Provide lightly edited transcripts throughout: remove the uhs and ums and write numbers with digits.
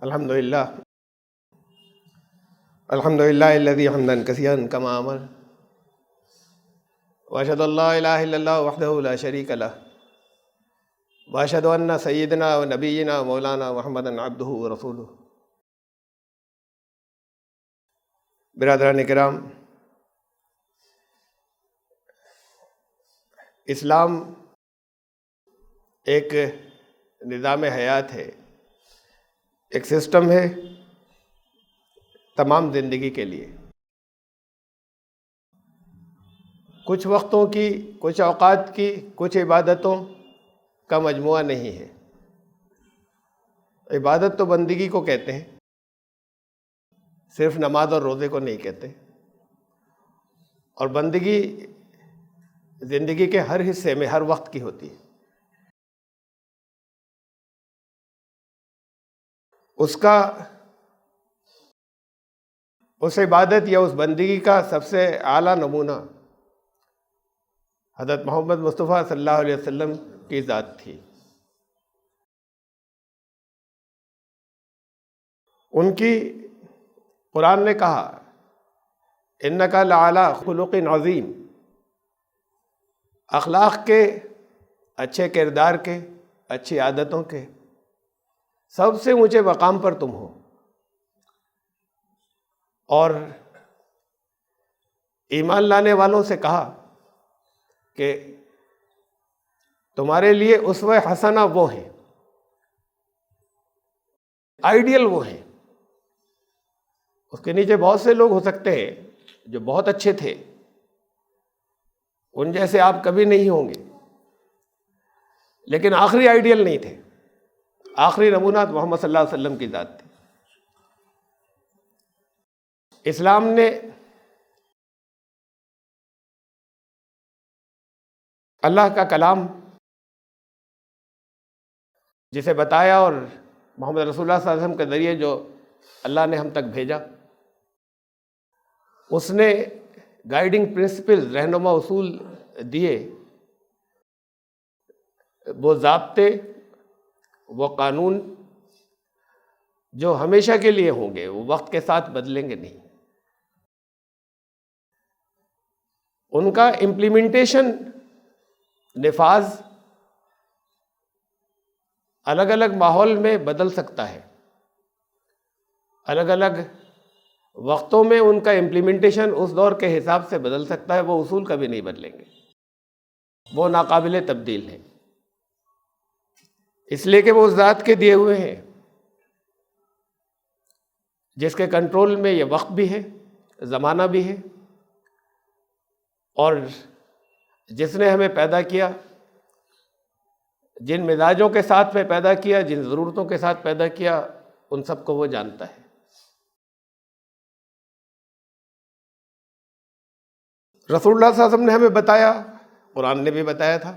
الحمد للہ الحمد للہ الذی حمدا کثیرا کما امر واشهد ان لا الہ الا اللہ وحدہ لا شریک لہ واشهد ان سیدنا و نبینا مولانا محمدا عبدہ ورسولہ۔ برادران کرام، اسلام ایک نظام حیات ہے، ایک سسٹم ہے تمام زندگی کے لیے۔ کچھ وقتوں کی، کچھ اوقات کی، کچھ عبادتوں کا مجموعہ نہیں ہے۔ عبادت تو بندگی کو کہتے ہیں، صرف نماز اور روزے کو نہیں کہتے۔ اور بندگی زندگی کے ہر حصے میں، ہر وقت کی ہوتی ہے۔ اس عبادت یا اس بندگی کا سب سے اعلیٰ نمونہ حضرت محمد مصطفیٰ صلی اللہ علیہ وسلم کی ذات تھی۔ ان کی قرآن نے کہا اِنَّكَ لَعَلَىٰ خُلُقٍ عَظِيمٍ، اخلاق کے، اچھے کردار کے، اچھی عادتوں کے سب سے اونچے مقام پر تم ہو۔ اور ایمان لانے والوں سے کہا کہ تمہارے لیے اسوہ حسنہ وہ ہیں، آئیڈیل وہ ہیں۔ اس کے نیچے بہت سے لوگ ہو سکتے ہیں جو بہت اچھے تھے، ان جیسے آپ کبھی نہیں ہوں گے، لیکن آخری آئیڈیل نہیں تھے۔ آخری نمونہ محمد صلی اللہ علیہ وسلم کی ذات تھی۔ اسلام نے اللہ کا کلام جسے بتایا، اور محمد رسول اللہ صلی اللہ علیہ وسلم کے ذریعے جو اللہ نے ہم تک بھیجا، اس نے گائیڈنگ پرنسپل، رہنما اصول دیے، وہ ضابطے، وہ قانون جو ہمیشہ کے لیے ہوں گے، وہ وقت کے ساتھ بدلیں گے نہیں۔ ان کا امپلیمنٹیشن، نفاذ الگ الگ ماحول میں بدل سکتا ہے، الگ الگ وقتوں میں ان کا امپلیمنٹیشن اس دور کے حساب سے بدل سکتا ہے۔ وہ اصول کبھی نہیں بدلیں گے، وہ ناقابل تبدیل ہیں، اس لیے کہ وہ اس ذات کے دیے ہوئے ہیں جس کے کنٹرول میں یہ وقت بھی ہے، زمانہ بھی ہے، اور جس نے ہمیں پیدا کیا، جن مزاجوں کے ساتھ میں پیدا کیا، جن ضرورتوں کے ساتھ پیدا کیا، ان سب کو وہ جانتا ہے۔ رسول اللہ صلی اللہ علیہ وسلم نے ہمیں بتایا، قرآن نے بھی بتایا تھا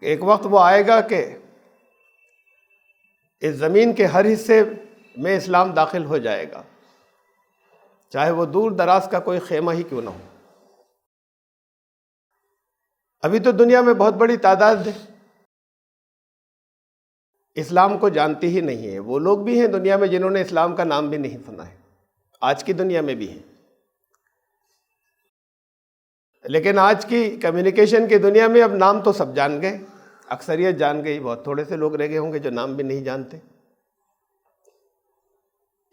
کہ ایک وقت وہ آئے گا کہ اس زمین کے ہر حصے میں اسلام داخل ہو جائے گا، چاہے وہ دور دراز کا کوئی خیمہ ہی کیوں نہ ہو۔ ابھی تو دنیا میں بہت بڑی تعداد اسلام کو جانتی ہی نہیں ہے۔ وہ لوگ بھی ہیں دنیا میں جنہوں نے اسلام کا نام بھی نہیں سنا ہے، آج کی دنیا میں بھی ہیں۔ لیکن آج کی کمیونیکیشن کی دنیا میں اب نام تو سب جان گئے، اکثریت جان گئی، بہت تھوڑے سے لوگ رہ گئے ہوں گے جو نام بھی نہیں جانتے۔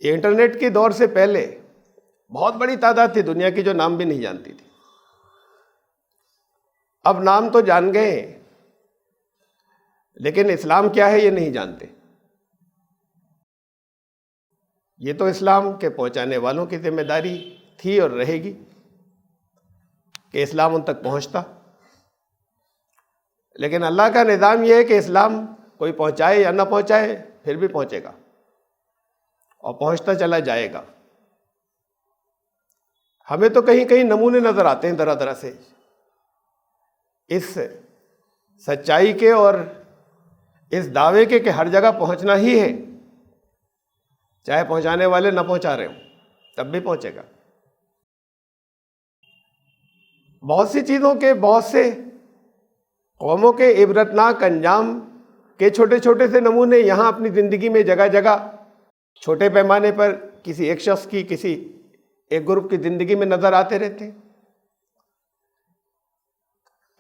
یہ انٹرنیٹ کے دور سے پہلے بہت بڑی تعداد تھی دنیا کی جو نام بھی نہیں جانتی تھی۔ اب نام تو جان گئے ہیں، لیکن اسلام کیا ہے یہ نہیں جانتے۔ یہ تو اسلام کے پہنچانے والوں کی ذمہ داری تھی اور رہے گی کہ اسلام ان تک پہنچتا، لیکن اللہ کا نظام یہ ہے کہ اسلام کوئی پہنچائے یا نہ پہنچائے پھر بھی پہنچے گا اور پہنچتا چلا جائے گا۔ ہمیں تو کہیں کہیں نمونے نظر آتے ہیں طرح طرح سے اس سچائی کے اور اس دعوے کے کہ ہر جگہ پہنچنا ہی ہے، چاہے پہنچانے والے نہ پہنچا رہے ہوں تب بھی پہنچے گا۔ بہت سی چیزوں کے، بہت سے قوموں کے عبرتناک انجام کہ چھوٹے چھوٹے سے نمونے یہاں اپنی زندگی میں جگہ جگہ چھوٹے پیمانے پر کسی ایک شخص کی، کسی ایک گروپ کی زندگی میں نظر آتے رہتے ہیں۔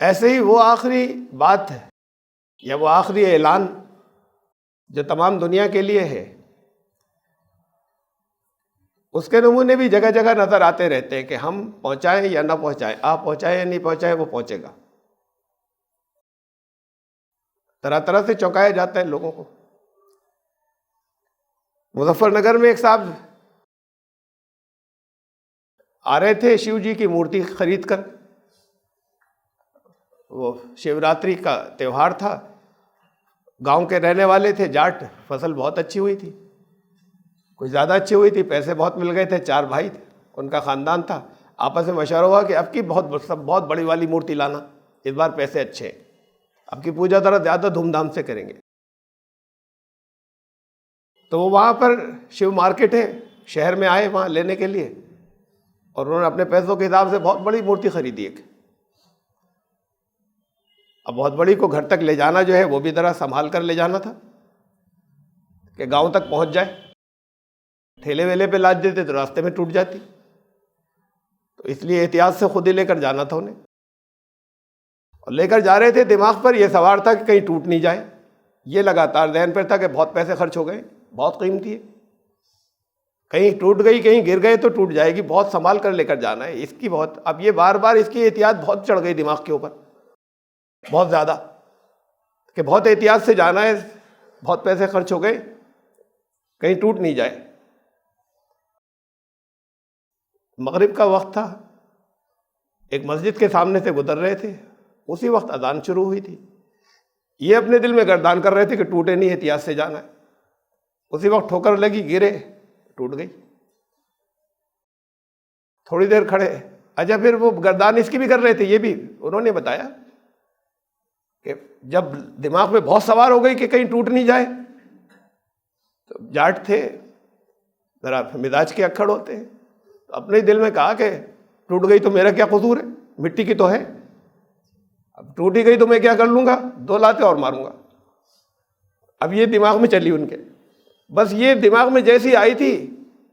ایسے ہی وہ آخری بات ہے یا وہ آخری اعلان جو تمام دنیا کے لیے ہے، اس کے نمونے بھی جگہ جگہ نظر آتے رہتے ہیں کہ ہم پہنچائیں یا نہ پہنچائیں، آپ پہنچائیں یا نہیں پہنچائیں، وہ پہنچے گا۔ طرح طرح سے چونکایا جاتا ہے لوگوں کو۔ مظفر نگر میں ایک صاحب آ رہے تھے شیو جی کی مورتی خرید کر، وہ شیوراتری کا تہوار تھا، گاؤں کے رہنے والے تھے، جاٹ، فصل بہت اچھی ہوئی تھی، کچھ زیادہ اچھی ہوئی تھی، پیسے بہت مل گئے تھے، 4 بھائی تھے، ان کا خاندان تھا، آپس میں مشورہ ہوا کہ اب کی بہت بڑی والی مورتی لانا، اس بار پیسے اچھے ہیں، اب کی پوجا ذرا زیادہ دھوم دھام سے کریں گے۔ تو وہ وہاں پر شیو مارکیٹ ہے، شہر میں آئے وہاں لینے کے لیے، اور انہوں نے اپنے پیسوں کے حساب سے بہت بڑی مورتی خریدی ایک۔ اب بہت بڑی کو گھر تک لے جانا جو ہے وہ بھی ذرا سنبھال کر لے جانا تھا کہ گاؤں تک پہنچ جائے، ٹھیلے ویلے پہ لاد دیتے تو راستے میں ٹوٹ جاتی، تو اس لیے احتیاط سے خود ہی لے کر جانا تھا انہیں، اور لے کر جا رہے تھے، دماغ پر یہ سوار تھا کہ کہیں ٹوٹ نہیں جائے، یہ لگاتار ذہن پر تھا کہ بہت پیسے خرچ ہو گئے، بہت قیمتی ہے، کہیں ٹوٹ گئی، کہیں گر گئے تو ٹوٹ جائے گی، بہت سنبھال کر لے کر جانا ہے، اس کی بہت، اب یہ بار بار اس کی احتیاط بہت چڑھ گئی دماغ کے اوپر، بہت زیادہ، کہ بہت احتیاط سے جانا ہے، بہت پیسے خرچ ہو گئے، کہیں ٹوٹ نہیں جائے۔ مغرب کا وقت تھا، ایک مسجد کے سامنے سے گزر رہے تھے، اسی وقت اذان شروع ہوئی تھی، یہ اپنے دل میں گردان کر رہے تھے کہ ٹوٹے نہیں، احتیاط سے جانا ہے، اسی وقت ٹھوکر لگی، گرے، ٹوٹ گئی، تھوڑی دیر کھڑے، اچھا پھر وہ گردان اس کی بھی کر رہے تھے، یہ بھی انہوں نے بتایا کہ جب دماغ میں بہت سوار ہو گئی کہ کہیں ٹوٹ نہیں جائے، تو جاٹ تھے، ذرا مزاج کے اکھڑ ہوتے ہیں، تو اپنے دل میں کہا کہ ٹوٹ گئی تو میرا کیا قصور ہے، مٹی کی تو ہے، اب ٹوٹ ہی گئی تو میں کیا کر لوں گا، 2 لاتے اور ماروں گا۔ اب یہ دماغ میں چلی ان کے، بس یہ دماغ میں جیسی آئی تھی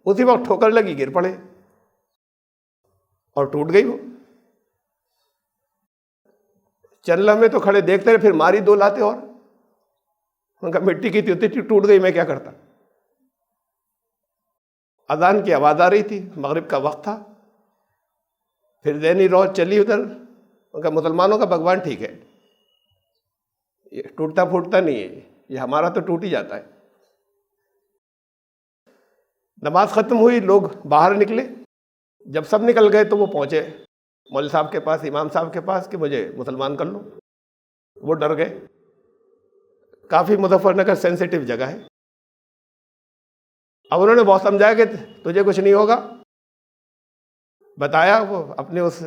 اسی وقت ٹھوکر لگی، گر پڑے اور ٹوٹ گئی وہ۔ چند لمحے تو کھڑے دیکھتے رہے، پھر ماری 2 لاتے اور، ان کا مٹی کی تھی، ٹوٹ گئی، میں کیا کرتا۔ اذان کی آواز آ رہی تھی، مغرب کا وقت تھا، پھر ذہنی روح چلی ادھر، ان کا مسلمانوں کا بھگوان ٹھیک ہے، یہ ٹوٹتا پھوٹتا نہیں ہے، یہ ہمارا تو ٹوٹ ہی جاتا ہے۔ نماز ختم ہوئی، لوگ باہر نکلے، جب سب نکل گئے تو وہ پہنچے مولوی صاحب کے پاس، امام صاحب کے پاس کہ مجھے مسلمان کر لو، وہ ڈر گئے، کافی مظفر نگر سینسیٹیو جگہ ہے۔ اب انہوں نے بہت سمجھایا کہ تجھے کچھ نہیں ہوگا، بتایا وہ اپنے اس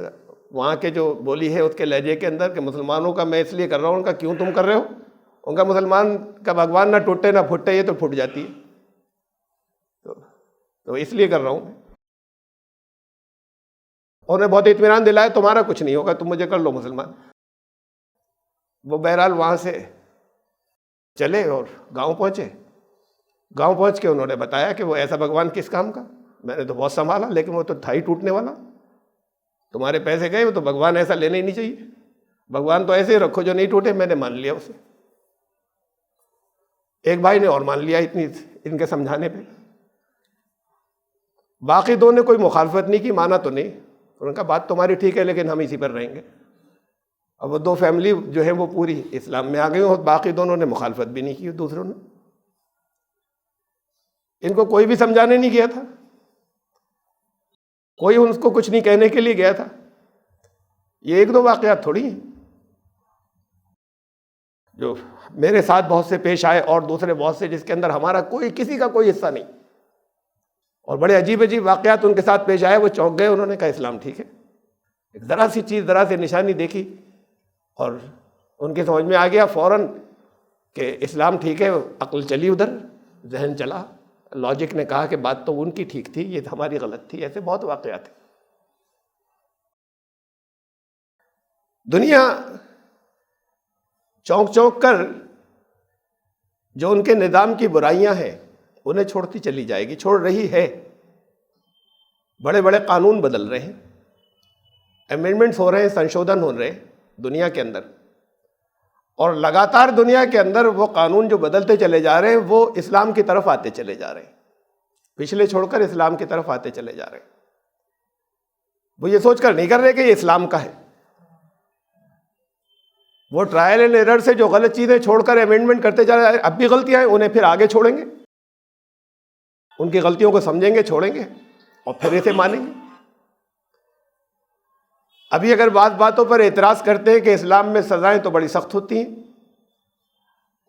وہاں کے جو بولی ہے اس کے لہجے کے اندر کہ مسلمانوں کا میں اس لیے کر رہا ہوں، ان کا کیوں تم کر رہے ہو، ان کا مسلمان کا بھگوان نہ ٹوٹے نہ پھوٹے، یہ تو پھوٹ جاتی ہے، تو اس لیے کر رہا ہوں۔ انہوں نے بہت اطمینان دلایا تمہارا کچھ نہیں ہوگا، تم مجھے کر لو مسلمان۔ وہ بہرحال وہاں سے چلے اور گاؤں پہنچے، گاؤں پہنچ کے انہوں نے بتایا کہ وہ ایسا بھگوان کس کام کا، میں نے تو بہت سنبھالا لیکن وہ تو تھا ہی ٹوٹنے والا، تمہارے پیسے گئے، وہ تو بھگوان ایسا لینا ہی نہیں چاہیے، بھگوان تو ایسے ہی رکھو جو نہیں ٹوٹے۔ میں نے مان لیا اسے، ایک بھائی نے اور مان لیا اتنی ان کے سمجھانے پہ، باقی 2 نے کوئی مخالفت نہیں کی، مانا تو نہیں، انہوں نے کہا بات تمہاری ٹھیک ہے لیکن ہم اسی پر رہیں گے۔ اب وہ 2 فیملی جو ہے وہ پوری اسلام میں آ گئی، اور باقی دونوں نے مخالفت بھی نہیں کی، دوسروں نے، ان کو کوئی بھی سمجھانے نہیں گیا تھا، کوئی ان کو کچھ نہیں کہنے کے لیے گیا تھا، یہ 1-2 واقعات تھوڑی ہیں جو میرے ساتھ بہت سے پیش آئے اور دوسرے بہت سے جس کے اندر ہمارا کسی کا کوئی حصہ نہیں، اور بڑے عجیب عجیب واقعات ان کے ساتھ پیش آئے، وہ چونک گئے، انہوں نے کہا اسلام ٹھیک ہے، ایک ذرا سی چیز، ذرا سی نشانی دیکھی اور ان کی سمجھ میں آ گیا فوراً کہ اسلام ٹھیک ہے، عقل چلی ادھر، ذہن چلا، لاجک نے کہا کہ بات تو ان کی ٹھیک تھی، یہ ہماری غلط تھی۔ ایسے بہت واقعات ہیں۔ دنیا چونک چونک کر جو ان کے نظام کی برائیاں ہیں انہیں چھوڑتی چلی جائے گی، چھوڑ رہی ہے۔ بڑے بڑے قانون بدل رہے ہیں، امینڈمنٹس ہو رہے ہیں، سنشودھن ہو رہے ہیں دنیا کے اندر، اور لگاتار دنیا کے اندر وہ قانون جو بدلتے چلے جا رہے ہیں وہ اسلام کی طرف آتے چلے جا رہے ہیں، پچھلے چھوڑ کر اسلام کی طرف آتے چلے جا رہے ہیں۔ وہ یہ سوچ کر نہیں کر رہے کہ یہ اسلام کا ہے، وہ ٹرائل اینڈ ایرر سے جو غلط چیزیں چھوڑ کر امینڈمنٹ کرتے جا رہے ہیں، اب بھی غلطیاں ہیں، انہیں پھر آگے چھوڑیں گے، ان کی غلطیوں کو سمجھیں گے، چھوڑیں گے اور پھر اسے مانیں گے۔ ابھی اگر باتوں پر اعتراض کرتے ہیں کہ اسلام میں سزائیں تو بڑی سخت ہوتی ہیں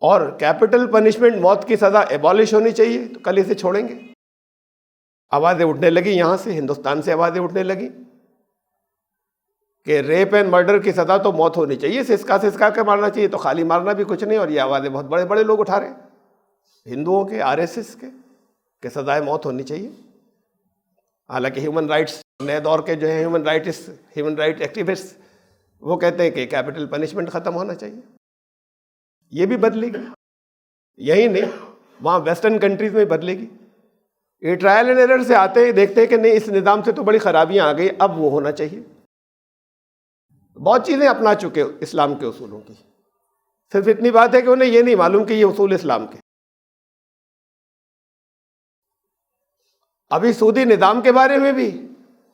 اور کیپٹل پنشمنٹ موت کی سزا ایبالش ہونی چاہیے، تو کل اسے چھوڑیں گے۔ آوازیں اٹھنے لگی یہاں سے، ہندوستان سے آوازیں اٹھنے لگی کہ ریپ اینڈ مرڈر کی سزا تو موت ہونی چاہیے، سسکا کے مارنا چاہیے، تو خالی مارنا بھی کچھ نہیں۔ اور یہ آوازیں بہت بڑے بڑے لوگ اٹھا رہے ہیں، ہندوؤں کے، RSS کے، کہ سزائے موت ہونی چاہیے۔ حالانکہ ہیومن رائٹس، نئے دور کے جو ہیں ہیومن رائٹ ایکٹیوسٹ، وہ کہتے ہیں کہ کیپٹل پنشمنٹ ختم ہونا چاہیے۔ یہ بھی بدلے گی، یہی نہیں، وہاں ویسٹرن کنٹریز میں بدلے گی۔ یہ ٹرائل اینڈ ایرر سے آتے ہیں، دیکھتے ہیں کہ نہیں، اس نظام سے تو بڑی خرابیاں آ گئی، اب وہ ہونا چاہیے۔ بہت چیزیں اپنا چکے اسلام کے اصولوں کی، صرف اتنی بات ہے کہ انہیں یہ نہیں معلوم کہ یہ اصول اسلام کے۔ ابھی سودی نظام کے بارے میں بھی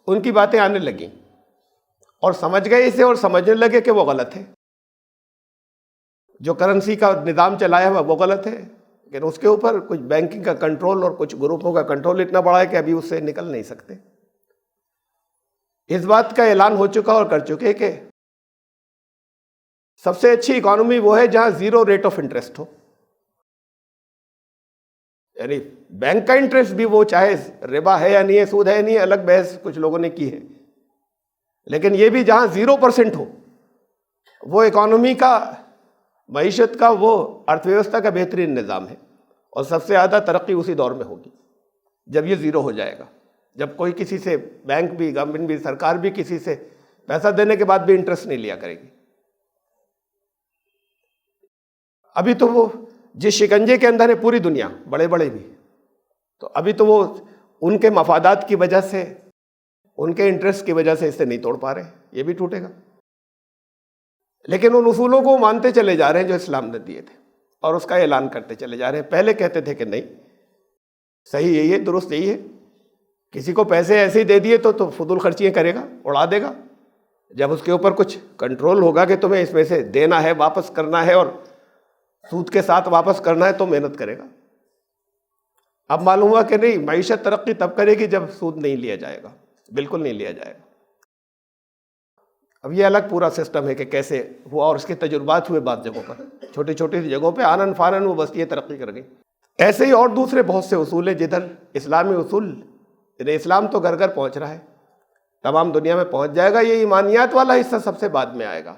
ان کی باتیں آنے لگیں اور سمجھ گئے اسے، اور سمجھنے لگے کہ وہ غلط ہے، جو کرنسی کا نظام چلایا ہوا وہ غلط ہے، لیکن اس کے اوپر کچھ بینکنگ کا کنٹرول اور کچھ گروپوں کا کنٹرول اتنا بڑا ہے کہ ابھی اس سے نکل نہیں سکتے۔ اس بات کا اعلان ہو چکا اور کر چکے کہ سب سے اچھی اکانومی وہ ہے جہاں زیرو ریٹ آف انٹرسٹ ہو، یعنی بینک کا انٹرسٹ بھی وہ چاہے ربا ہے یا نہیں ہے، سود ہے یا نہیں ہے، الگ بحث کچھ لوگوں نے کی ہے، لیکن یہ بھی جہاں 0% ہو، وہ اکانومی کا، معیشت کا، وہ ارتھ ویوستھا کا بہترین نظام ہے۔ اور سب سے زیادہ ترقی اسی دور میں ہوگی جب یہ زیرو ہو جائے گا، جب کوئی کسی سے، بینک بھی، گورنمنٹ بھی، سرکار بھی کسی سے پیسہ دینے کے بعد بھی انٹرسٹ نہیں لیا کرے گی۔ ابھی تو وہ جس شکنجے کے اندر ہے پوری دنیا، بڑے بڑے بھی، تو ابھی تو وہ ان کے مفادات کی وجہ سے، ان کے انٹرسٹ کی وجہ سے اسے نہیں توڑ پا رہے، یہ بھی ٹوٹے گا۔ لیکن ان اصولوں کو مانتے چلے جا رہے ہیں جو اسلام نے دیے تھے، اور اس کا اعلان کرتے چلے جا رہے ہیں۔ پہلے کہتے تھے کہ نہیں، صحیح یہی ہے، درست یہی ہے، کسی کو پیسے ایسے ہی دے دیے تو فضول خرچیاں کرے گا، اڑا دے گا۔ جب اس کے اوپر کچھ کنٹرول ہوگا کہ تمہیں اس میں سے دینا ہے، واپس کرنا ہے، اور سود کے ساتھ واپس کرنا ہے، تو محنت کرے گا۔ اب معلوم ہوا کہ نہیں، معیشت ترقی تب کرے گی جب سود نہیں لیا جائے گا، بالکل نہیں لیا جائے گا۔ اب یہ الگ پورا سسٹم ہے کہ کیسے ہوا، اور اس کے تجربات ہوئے بعض جگہوں پر، چھوٹی چھوٹی سی جگہوں پہ آنن فانن وہ بستیاں ترقی کر گئی۔ ایسے ہی اور دوسرے بہت سے اصول ہیں جدھر اسلامی اصول، یعنی اسلام تو گھر گھر پہنچ رہا ہے، تمام دنیا میں پہنچ جائے گا۔ یہ ایمانیات والا حصہ سب سے بعد میں آئے گا،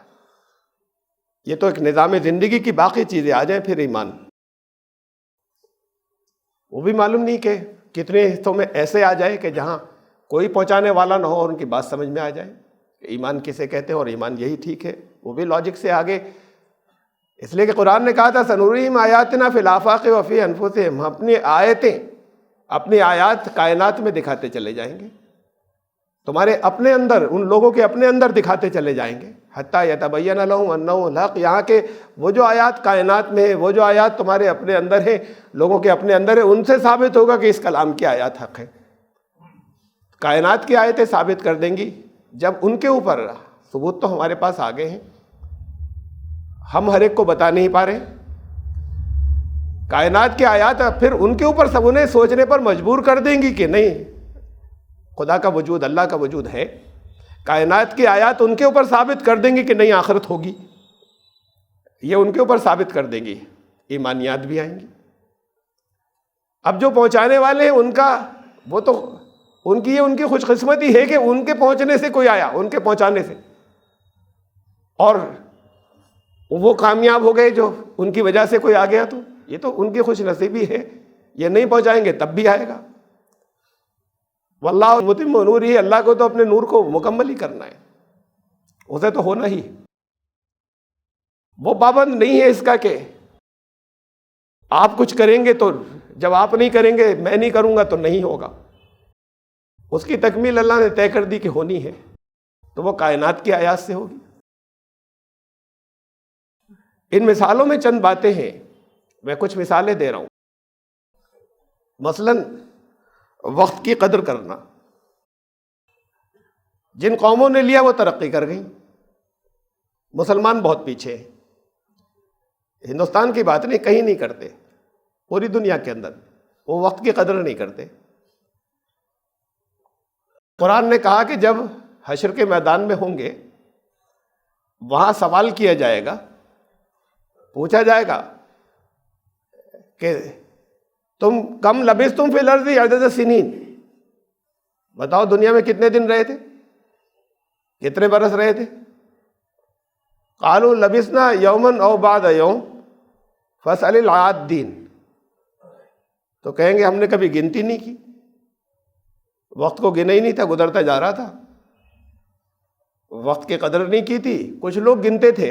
یہ تو ایک نظام زندگی کی باقی چیزیں آ جائیں، پھر ایمان۔ وہ بھی معلوم نہیں کہ کتنے حصوں میں ایسے آ جائے کہ جہاں کوئی پہنچانے والا نہ ہو اور ان کی بات سمجھ میں آ جائے کہ ایمان کسے کہتے ہیں اور ایمان یہی ٹھیک ہے۔ وہ بھی لاجک سے آگے، اس لیے کہ قرآن نے کہا تھا سنوریم آیاتنا فی الآفاق وفی انفسہم، ہم اپنی آیتیں، اپنی آیات کائنات میں دکھاتے چلے جائیں گے، تمہارے اپنے اندر، ان لوگوں کے اپنے اندر دکھاتے چلے جائیں گے، حتیٰ یتبین لہم انہ الحق، یہاں کے وہ جو آیات کائنات میں ہیں، وہ جو آیات تمہارے اپنے اندر ہیں، لوگوں کے اپنے اندر ہیں، ان سے ثابت ہوگا کہ اس کلام کی آیات حق ہے۔ کائنات کی آیتیں ثابت کر دیں گی، جب ان کے اوپر ثبوت تو ہمارے پاس آ گئے ہیں، ہم ہر ایک کو بتا نہیں پا رہے، کائنات کی آیات پھر ان کے اوپر سب انہیں سوچنے پر مجبور کر دیں گی کہ نہیں، خدا کا وجود، اللہ کا وجود ہے۔ کائنات کی آیات ان کے اوپر ثابت کر دیں گی کہ نہیں، آخرت ہوگی، یہ ان کے اوپر ثابت کر دیں گی، ایمانیات بھی آئیں گی۔ اب جو پہنچانے والے ہیں ان کا، وہ تو ان کی، یہ ان کی خوش قسمتی ہے کہ ان کے پہنچنے سے کوئی آیا، ان کے پہنچانے سے، اور وہ کامیاب ہو گئے جو ان کی وجہ سے کوئی آ گیا، تو یہ تو ان کی خوش نصیبی ہے۔ یہ نہیں پہنچائیں گے تب بھی آئے گا۔ واللہ متم نورہ، اللہ کو تو اپنے نور کو مکمل ہی کرنا ہے، اسے تو ہونا ہی، وہ پابند نہیں ہے اس کا کہ آپ کچھ کریں گے تو جب آپ نہیں کریں گے میں نہیں کروں گا تو نہیں ہوگا. اس کی تکمیل اللہ نے طے کر دی کہ ہونی ہے، تو وہ کائنات کی آیات سے ہوگی. ان مثالوں میں چند باتیں ہیں، میں کچھ مثالیں دے رہا ہوں. مثلا وقت کی قدر کرنا. جن قوموں نے لیا وہ ترقی کر گئیں. مسلمان بہت پیچھے ہیں. ہندوستان کی بات نہیں، کہیں نہیں کرتے، پوری دنیا کے اندر وہ وقت کی قدر نہیں کرتے. قرآن نے کہا کہ جب حشر کے میدان میں ہوں گے وہاں سوال کیا جائے گا، پوچھا جائے گا کہ تم کم لبثتم فی الارض عدد سنین، بتاؤ دنیا میں کتنے دن رہے تھے، کتنے برس رہے تھے. قالوا لبثنا یوما او بعد یوم فاسأل العادین. تو کہیں گے ہم نے کبھی گنتی نہیں کی، وقت کو گنا ہی نہیں تھا، گزرتا جا رہا تھا، وقت کی قدر نہیں کی تھی. کچھ لوگ گنتے تھے،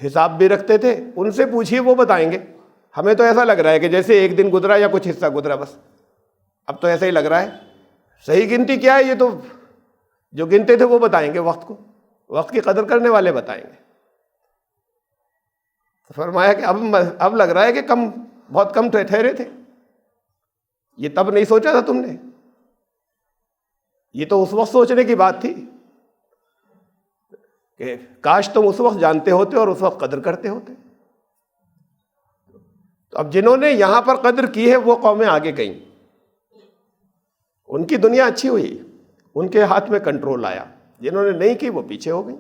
حساب بھی رکھتے تھے، ان سے پوچھیے وہ بتائیں گے. ہمیں تو ایسا لگ رہا ہے کہ جیسے ایک دن گزرا یا کچھ حصہ گزرا بس. اب تو ایسا ہی لگ رہا ہے. صحیح گنتی کیا ہے یہ تو جو گنتے تھے وہ بتائیں گے، وقت کو، وقت کی قدر کرنے والے بتائیں گے. تو فرمایا کہ اب لگ رہا ہے کہ بہت کم ٹھہرے تھے. یہ تب نہیں سوچا تھا تم نے، یہ تو اس وقت سوچنے کی بات تھی کہ کاش تم اس وقت جانتے ہوتے اور اس وقت قدر کرتے ہوتے. تو اب جنہوں نے یہاں پر قدر کی ہے وہ قومیں آگے گئیں، ان کی دنیا اچھی ہوئی، ان کے ہاتھ میں کنٹرول آیا. جنہوں نے نہیں کی وہ پیچھے ہو گئیں،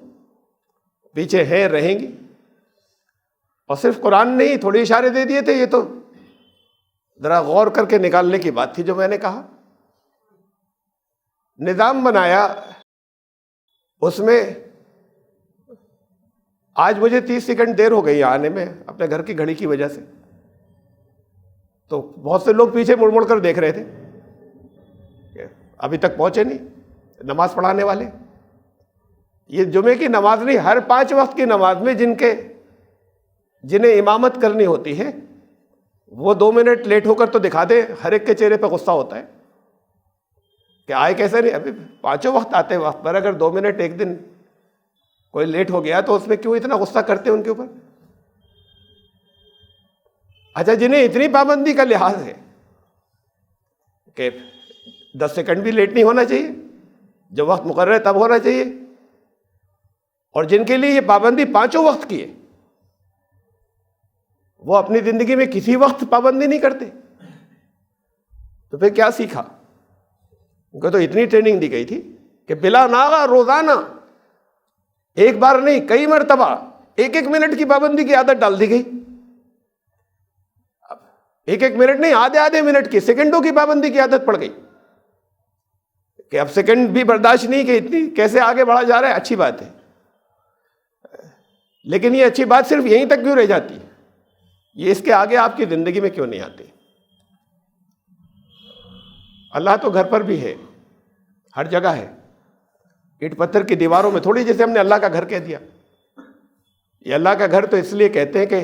پیچھے ہیں، رہیں گی. اور صرف قرآن نے ہی تھوڑے اشارے دے دیے تھے، یہ تو ذرا غور کر کے نکالنے کی بات تھی جو میں نے کہا. نظام بنایا، اس میں آج مجھے 30 سیکنڈ دیر ہو گئی آنے میں اپنے گھر کی گھڑی کی وجہ سے. تو بہت سے لوگ پیچھے مڑ مڑ کر دیکھ رہے تھے کہ ابھی تک پہنچے نہیں نماز پڑھانے والے. یہ جمعے کی نماز نہیں، ہر 5 وقت کی نماز میں جنہیں امامت کرنی ہوتی ہے وہ 2 منٹ لیٹ ہو کر تو دکھا دیں. ہر ایک کے چہرے پہ غصہ ہوتا ہے کہ آئے کیسے نہیں، ابھی 5 وقت آتے وقت پر اگر 2 منٹ ایک دن کوئی لیٹ ہو گیا تو اس میں کیوں اتنا غصہ کرتے ہیں ان کے اوپر. اچھا جنہیں اتنی پابندی کا لحاظ ہے کہ 10 سیکنڈ بھی لیٹ نہیں ہونا چاہیے، جو وقت مقرر ہے تب ہونا چاہیے، اور جن کے لیے یہ پابندی 5 وقت کی ہے وہ اپنی زندگی میں کسی وقت پابندی نہیں کرتے، تو پھر کیا سیکھا؟ ان کو تو اتنی ٹریننگ دی گئی تھی کہ بلا ناغہ روزانہ ایک بار نہیں کئی مرتبہ 1 منٹ کی پابندی کی عادت ڈال دی گئی. اب 1 منٹ نہیں، آدھے منٹ کی، سیکنڈوں کی پابندی کی عادت پڑ گئی کہ اب سیکنڈ بھی برداشت نہیں کہ اتنی کیسے آگے بڑھا جا رہا ہے. اچھی بات ہے، لیکن یہ اچھی بات صرف یہیں تک کیوں رہ جاتی؟ یہ اس کے آگے آپ کی زندگی میں کیوں نہیں آتی؟ اللہ تو گھر پر بھی ہے، ہر جگہ ہے. اینٹ پتھر کی دیواروں میں تھوڑی جیسے ہم نے اللہ کا گھر کہہ دیا. یہ اللہ کا گھر تو اس لیے کہتے ہیں کہ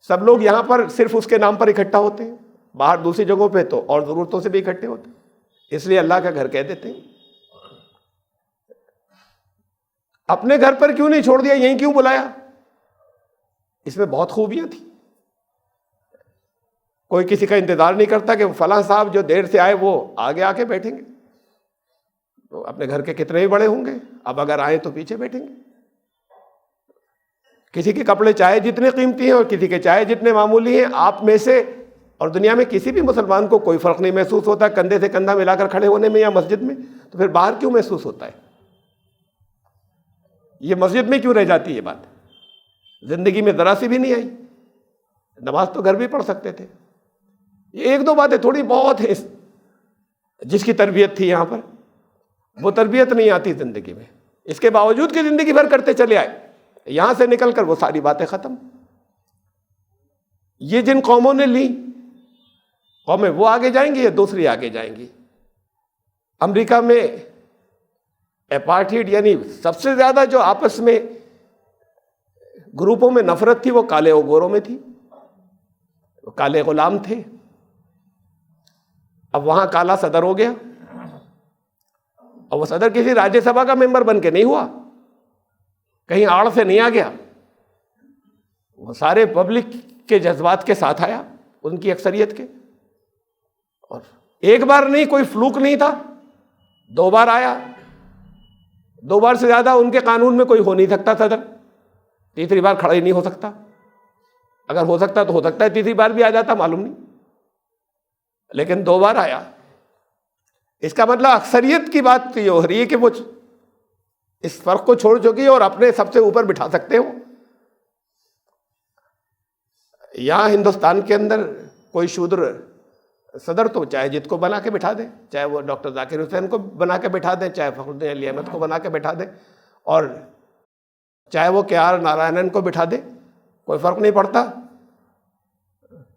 سب لوگ یہاں پر صرف اس کے نام پر اکٹھا ہوتے ہیں، باہر دوسری جگہوں پہ تو اور ضرورتوں سے بھی اکٹھے ہوتے ہیں، اس لیے اللہ کا گھر کہہ دیتے ہیں. اپنے گھر پر کیوں نہیں چھوڑ دیا، یہیں کیوں بلایا؟ اس میں بہت خوبیاں تھیں. کوئی کسی کا انتظار نہیں کرتا کہ فلاں صاحب جو دیر سے آئے وہ آگے آ کے بیٹھیں گے. تو اپنے گھر کے کتنے ہی بڑے ہوں گے، اب اگر آئے تو پیچھے بیٹھیں گے. کسی کے کپڑے چاہے جتنے قیمتی ہیں اور کسی کے چاہے جتنے معمولی ہیں، آپ میں سے اور دنیا میں کسی بھی مسلمان کو کوئی فرق نہیں محسوس ہوتا کندھے سے کندھا ملا کر کھڑے ہونے میں یا مسجد میں، تو پھر باہر کیوں محسوس ہوتا ہے؟ یہ مسجد میں کیوں رہ جاتی ہے بات؟ زندگی میں ذرا سی بھی نہیں آئی. نماز تو گھر بھی پڑھ سکتے تھے. یہ 1-2 باتیں تھوڑی بہت ہیں جس کی تربیت تھی یہاں پر، وہ تربیت نہیں آتی زندگی میں. اس کے باوجود کہ زندگی بھر کرتے چلے آئے، یہاں سے نکل کر وہ ساری باتیں ختم. یہ جن قوموں نے لی، قومیں وہ آگے جائیں گی یا دوسری آگے جائیں گی؟ امریکہ میں اپارٹھیڈ یعنی سب سے زیادہ جو آپس میں گروپوں میں نفرت تھی وہ کالے اور گوروں میں تھی. وہ کالے غلام تھے، اب وہاں کالا صدر ہو گیا، اور وہ صدر کسی راجیہ سبھا کا ممبر بن کے نہیں ہوا، کہیں آڑ سے نہیں آ گیا، وہ سارے پبلک کے جذبات کے ساتھ آیا، ان کی اکثریت کے، اور ایک بار نہیں، کوئی فلوک نہیں تھا، 2 بار آیا، 2 بار سے زیادہ ان کے قانون میں کوئی ہو نہیں سکتا صدر، تیسری بار کھڑا ہی نہیں ہو سکتا، اگر ہو سکتا تو ہو سکتا ہے تیسری بار بھی آ جاتا، معلوم نہیں، لیکن 2 بار آیا۔ اس کا مطلب اکثریت کی بات یہ ہو رہی ہے کہ وہ اس فرق کو چھوڑ چکی ہے اور اپنے سب سے اوپر بٹھا سکتے ہو۔ یہاں ہندوستان کے اندر کوئی شودر صدر تو چاہے جت کو بنا کے بٹھا دے، چاہے وہ ڈاکٹر ذاکر حسین کو بنا کے بٹھا دیں، چاہے فخر الدین علی احمد کو بنا کے بٹھا دیں، اور چاہے وہ کے آر نارائنن کو بٹھا دے، کوئی فرق نہیں پڑتا۔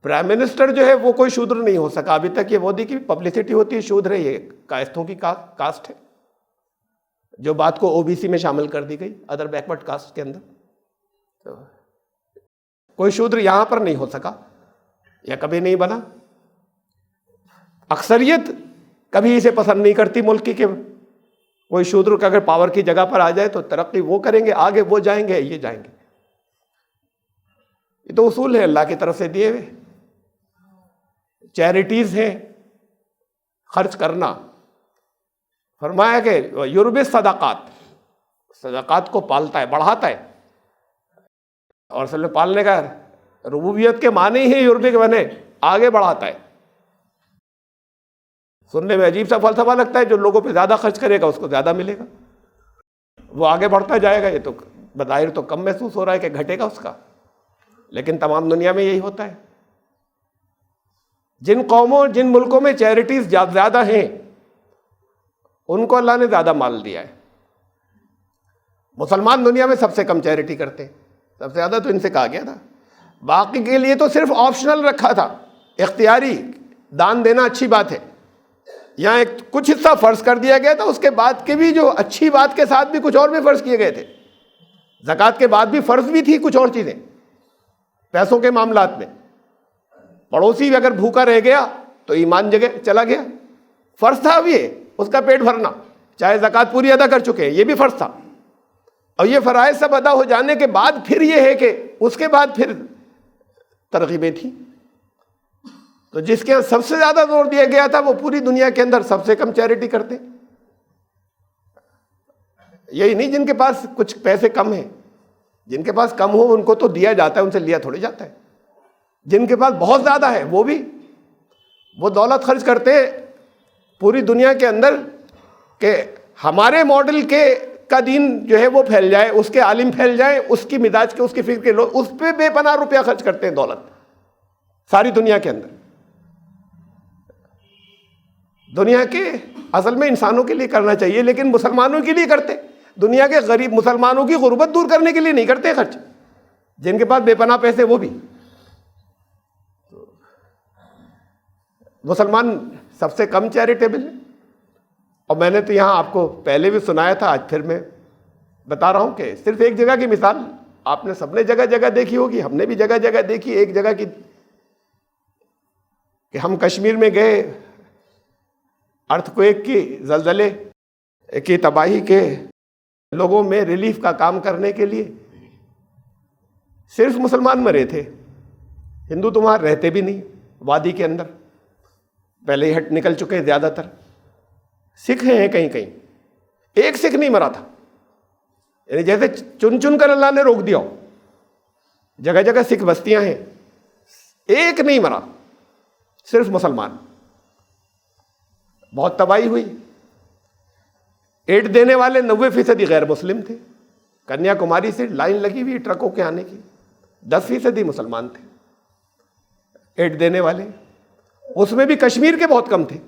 پرائم منسٹر جو ہے وہ کوئی شودر نہیں ہو سکا ابھی تک، یہ مودی کی پبلسٹی ہوتی ہے، شودر ہے، یہ کائستوں کی کاسٹ ہے، جو بات کو او بی سی میں شامل کر دی گئی، ادر بیکورڈ کاسٹ کے اندر، تو کوئی شودر یہاں پر نہیں ہو سکا یا کبھی نہیں بنا۔ اکثریت کبھی اسے پسند نہیں کرتی ملک کی کہ کوئی شودر کا اگر پاور کی جگہ پر آ جائے تو ترقی وہ کریں گے، آگے وہ جائیں گے، یہ جائیں گے، یہ تو اصول ہے اللہ کی طرف سے دیے ہوئے۔ چیریٹیز ہیں، خرچ کرنا، فرمایا کہ یربی صدقات، صدقات کو پالتا ہے، بڑھاتا ہے، اور اصل میں پالنے کا ربوبیت کے معنی ہی یربی کے معنی آگے بڑھاتا ہے۔ سننے میں عجیب سا فلسفہ لگتا ہے، جو لوگوں پہ زیادہ خرچ کرے گا اس کو زیادہ ملے گا، وہ آگے بڑھتا جائے گا، یہ تو بظاہر تو کم محسوس ہو رہا ہے کہ گھٹے گا اس کا، لیکن تمام دنیا میں یہی ہوتا ہے۔ جن قوموں، جن ملکوں میں چیریٹیز زیادہ ہیں ان کو اللہ نے زیادہ مال دیا ہے۔ مسلمان دنیا میں سب سے کم چیریٹی کرتے ہیں، سب سے زیادہ تو ان سے کہا گیا تھا، باقی کے لیے تو صرف آپشنل رکھا تھا، اختیاری دان دینا اچھی بات ہے، یہاں ایک کچھ حصہ فرض کر دیا گیا تھا، اس کے بعد کے بھی جو اچھی بات کے ساتھ بھی کچھ اور بھی فرض کیے گئے تھے، زکوٰۃ کے بعد بھی فرض بھی تھی کچھ اور چیزیں پیسوں کے معاملات میں۔ پڑوسی بھی اگر بھوکا رہ گیا تو ایمان جگہ چلا گیا، فرض تھا اب یہ اس کا پیٹ بھرنا، چاہے زکوٰۃ پوری ادا کر چکے ہیں، یہ بھی فرض تھا، اور یہ فرائض سب ادا ہو جانے کے بعد پھر یہ ہے کہ اس کے بعد پھر ترغیبیں تھیں، تو جس کے سب سے زیادہ زور دیا گیا تھا وہ پوری دنیا کے اندر سب سے کم چیریٹی کرتے۔ یہی نہیں جن کے پاس کچھ پیسے کم ہیں، جن کے پاس کم ہو ان کو تو دیا جاتا ہے، ان سے لیا تھوڑی جاتا ہے، جن کے پاس بہت زیادہ ہے وہ دولت خرچ کرتے پوری دنیا کے اندر کہ ہمارے ماڈل کا دین جو ہے وہ پھیل جائے، اس کے عالم پھیل جائیں، اس کی مزاج کے، اس کی فکر کے لوگ اس پہ بے پناہ روپیہ خرچ کرتے ہیں، دولت ساری دنیا کے اندر۔ دنیا کے اصل میں انسانوں کے لیے کرنا چاہیے، لیکن مسلمانوں کے لیے کرتے، دنیا کے غریب مسلمانوں کی غربت دور کرنے کے لیے نہیں کرتے خرچ، جن کے پاس بے پناہ پیسے وہ بھی۔ مسلمان سب سے کم چیریٹیبل ہے، اور میں نے تو یہاں آپ کو پہلے بھی سنایا تھا، آج پھر میں بتا رہا ہوں کہ صرف ایک جگہ کی مثال آپ نے سب نے جگہ جگہ دیکھی ہوگی، ہم نے بھی جگہ جگہ دیکھی، ایک جگہ کی کہ ہم کشمیر میں گئے، ارتھ کویک کی، زلزلے کی تباہی کے لوگوں میں ریلیف کا کام کرنے کے لیے صرف مسلمان مرے تھے، ہندو تو وہاں رہتے بھی نہیں، وادی کے اندر پہلے ہی ہٹ نکل چکے زیادہ تر، سکھ ہیں کہیں کہیں، ایک سکھ نہیں مرا تھا، یعنی جیسے چن چن کر اللہ نے روک دیا ہو، جگہ جگہ سکھ بستیاں ہیں، ایک نہیں مرا، صرف مسلمان، بہت تباہی ہوئی۔ ایڈ دینے والے 90% غیر مسلم تھے، کنیا کماری سے لائن لگی ہوئی ٹرکوں کے آنے کی، 10% مسلمان تھے ایڈ دینے والے، اس میں بھی کشمیر کے بہت کم تھے،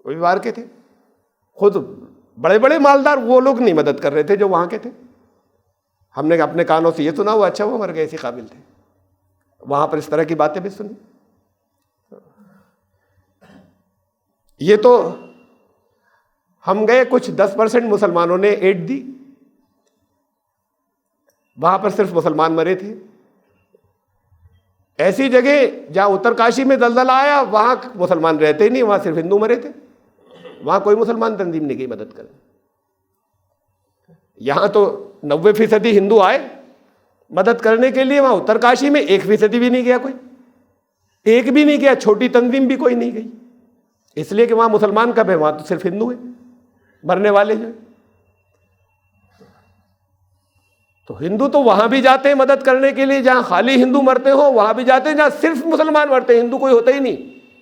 وہ بھی باہر کے تھے، خود بڑے بڑے مالدار وہ لوگ نہیں مدد کر رہے تھے جو وہاں کے تھے۔ ہم نے اپنے کانوں سے یہ سنا ہوا، اچھا وہ مر گئے، اسی قابل تھے، وہاں پر اس طرح کی باتیں بھی سنی۔ یہ تو ہم گئے، کچھ 10% مسلمانوں نے ایڈ دی، وہاں پر صرف مسلمان مرے تھے۔ ایسی جگہ جہاں اترکاشی میں زلزلہ آیا وہاں مسلمان رہتے ہی نہیں، وہاں صرف ہندو مرے تھے، وہاں کوئی مسلمان تنظیم نہیں گئی مدد کرنے۔ یہاں تو 90% ہندو آئے مدد کرنے کے لیے، وہاں اترکاشی میں 1% بھی نہیں گیا، کوئی ایک بھی نہیں گیا، چھوٹی تنظیم بھی کوئی نہیں گئی، اس لیے کہ وہاں مسلمان کب ہے، وہاں تو صرف ہندو ہیں مرنے والے جو ہیں۔ تو ہندو تو وہاں بھی جاتے ہیں مدد کرنے کے لیے جہاں خالی ہندو مرتے ہوں، وہاں بھی جاتے ہیں جہاں صرف مسلمان مرتے ہیں، ہندو کوئی ہوتا ہی نہیں،